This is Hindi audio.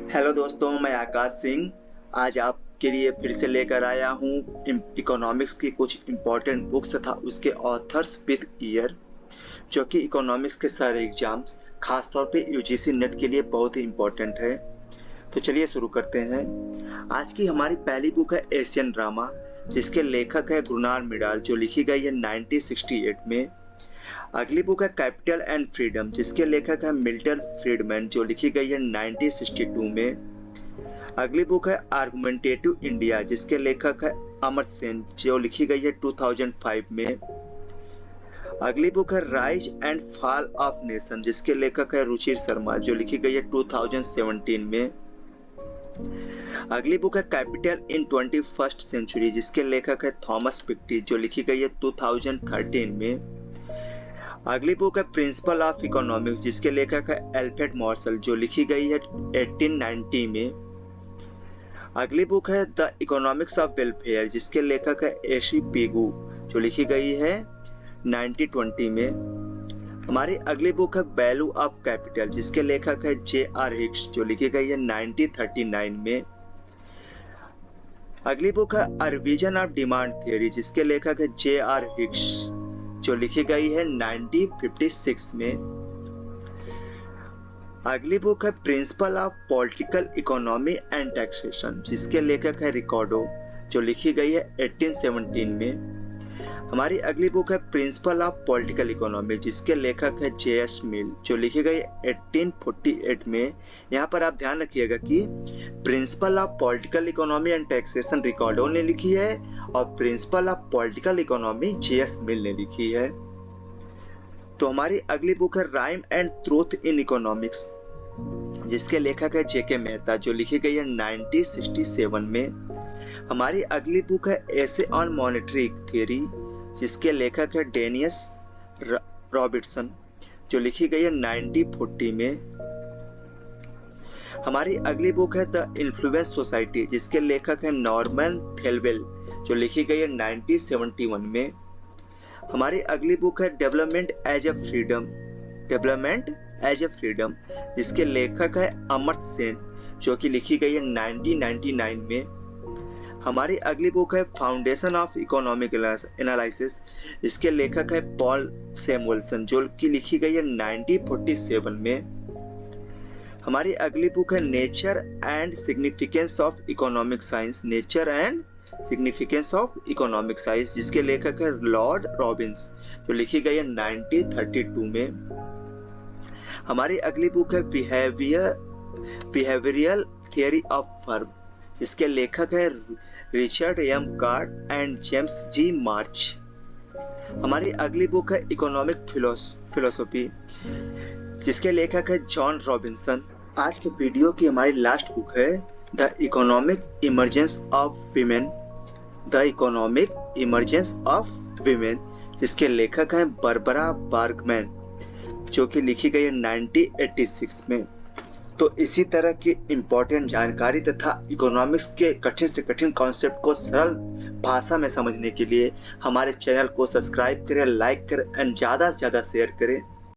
हेलो दोस्तों, मैं आकाश सिंह आज आपके लिए फिर से लेकर आया हूँ इकोनॉमिक्स की कुछ इम्पोर्टेंट बुक्स तथा उसके ऑथर्स विद ईयर, जो कि इकोनॉमिक्स के सारे एग्जाम्स खासतौर पे यूजीसी नेट के लिए बहुत ही इम्पोर्टेंट है। तो चलिए शुरू करते हैं। आज की हमारी पहली बुक है एशियन ड्रामा, जिसके लेखक है गुरनार मिडाल, जो लिखी गई है 1968 में। अगली बुक है कैपिटल एंड फ्रीडम, जिसके लेखक है मिल्टन फ्रीडमैन, जो लिखी गई है 1962 में। अगली बुक है आर्गुमेंटेटिव इंडिया, जिसके लेखक है अमर्त्य सेन, जो लिखी गई है 2005 में। अगली बुक है rise and fall of nation, जिसके लेखक है रुचिर शर्मा, जो लिखी गई है 2017 में। अगली बुक है कैपिटल इन 21st सेंचुरी, जिसके लेखक है थॉमस पिक्टी, जो लिखी गई है 2013 में। अगली बुक है प्रिंसिपल ऑफ इकोनॉमिक्स, जिसके लेखक है एल्फ्रेड मार्शल, जो लिखी गई है 1890 में। अगली बुक है द इकोनॉमिक्स ऑफ वेलफेयर, जिसके लेखक है एशी पेगू, जो लिखी गई है 1920 में। हमारी अगली बुक है वैल्यू ऑफ कैपिटल, जिसके लेखक है जे.आर. हिक्स, जो लिखी गई है 1939 में। अगली बुक है अ रिवीजन ऑफ डिमांड थियरी, जिसके लेखक है जे.आर. हिक्स, जो लिखी गई है 1956 में। अगली बुक है principal of political economy and taxation, जिसके लेखक है रिकॉर्डो, जो लिखी गई है 1817 में। हमारी अगली बुक है प्रिंसिपल ऑफ पॉलिटिकल इकोनॉमी, जिसके लेखक है जे.एस. मिल, जो लिखी गई है 1848 में। यहाँ पर आप ध्यान रखिएगा कि principle of political economy and taxation Ricardo ने लिखी है और principle of political economy J S. Mill ने लिखी है। तो हमारी अगली बुक है rhyme and truth in economics, जिसके लेखक है जे.के. मेहता, जो लिखी गई है 1967 में। हमारी अगली बुक है एसे ऑन मॉनेटरी थियरी, जिसके लेखक है डेनियस रॉबर्टसन, जो लिखी गई है 1940 में। हमारी अगली बुक है द इन्फ्लुएंस सोसाइटी, जिसके लेखक है नॉर्मन थेलवेल, जो लिखी गई है 1971 में। हमारी अगली बुक है डेवलपमेंट एज ए फ्रीडम, जिसके लेखक है अमर्त्य सेन, जो कि लिखी गई है 1999 में। हमारी अगली बुक है फाउंडेशन ऑफ इकोनॉमिक एनालिसिस, इसके लेखक है पॉल सैमुअल्सन, जो कि लिखी गई है 1947 में। हमारी अगली बुक है nature and significance of economic science, जिसके लेखक है लॉर्ड रॉबिन्स, जो लिखी गई है 1932 में। हमारी अगली बुक है बिहेवियरल थियरी ऑफ फर्म, जिसके लेखक है Richard M Card and James G March. हमारी अगली बुक है इकोनॉमिक फिलोसफी, जिसके लेखक है जॉन रॉबिन्सन। आज के वीडियो की हमारी लास्ट बुक है the economic emergence of women, जिसके लेखक हैं बारबरा बर्गमैन, जो कि लिखी गई है 1986 में। तो इसी तरह की इम्पोर्टेंट जानकारी तथा इकोनॉमिक्स के कठिन से कठिन कॉन्सेप्ट को सरल भाषा में समझने के लिए हमारे चैनल को सब्सक्राइब करें, लाइक करें एंड ज़्यादा से ज़्यादा शेयर करें।